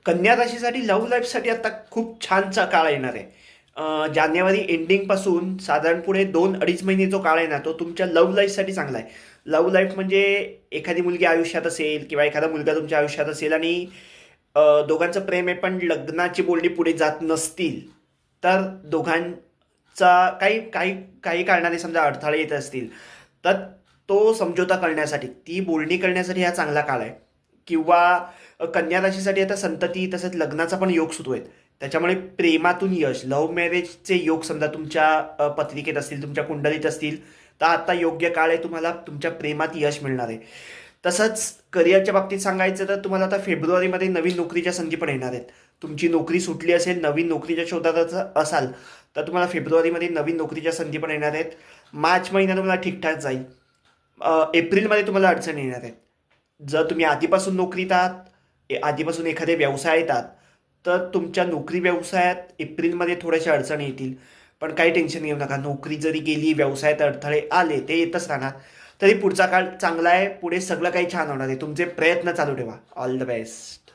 कन्या राशीसाठी लव्ह लाईफसाठी आता खूप छानचा काळ येणार आहे. जानेवारी एंडिंगपासून साधारण पुढे 2-2.5 महिने जो काळ आहे ना, तो तुमच्या लव्ह लाईफसाठी चांगला आहे. लव्ह लाईफ म्हणजे एखादी मुलगी आयुष्यात असेल किंवा एखादा मुलगा तुमच्या आयुष्यात असेल आणि दोघांचं प्रेम आहे पण लग्नाची बोलणी पुढे जात नसतील, तर दोघांचा काही काही काही कारणाने समजा अडथळे येत असतील, तर तो समझोता करण्यासाठी, ती बोलणी करण्यासाठी हा चांगला काळ आहे. किंवा कन्या राशीसाठी आता संतती तसंच लग्नाचा पण योग सुरू आहे. त्याच्यामुळे प्रेमातून यश, लव्ह मॅरेजचे योग समजा तुमच्या पत्रिकेत असतील, तुमच्या कुंडलीत असतील, तर आता योग्य काळ आहे, तुम्हाला तुमच्या प्रेमात यश मिळणार आहे. तसंच करिअरच्या बाबतीत सांगायचं तर तुम्हाला आता फेब्रुवारीमध्ये नवीन नोकरीच्या संधी पण येणार आहेत. तुमची नोकरी सुटली असेल, नवीन नोकरीच्या शोधात असाल, तर तुम्हाला फेब्रुवारीमध्ये नवीन नोकरीच्या संधी पण येणार आहेत. मार्च महिना तुम्हाला ठीकठाक जाईल. एप्रिलमध्ये तुम्हाला अडचण येणार आहेत. जर तुम्ही आधीपासून नोकरीत आहात, आधीपासून एखाद्या व्यवसायात आहात, तर तुमच्या नोकरी व्यवसायात एप्रिलमध्ये थोड्याशा अडचणी येतील. पण काही टेन्शन घेऊ नका. नोकरी जरी गेली, व्यवसायात अडथळे आले, ते येतच राहणार. तरी पुढचा काळ चांगला आहे. पुढे सगळं काही छान होणार आहे. तुमचे प्रयत्न चालू ठेवा. All the best.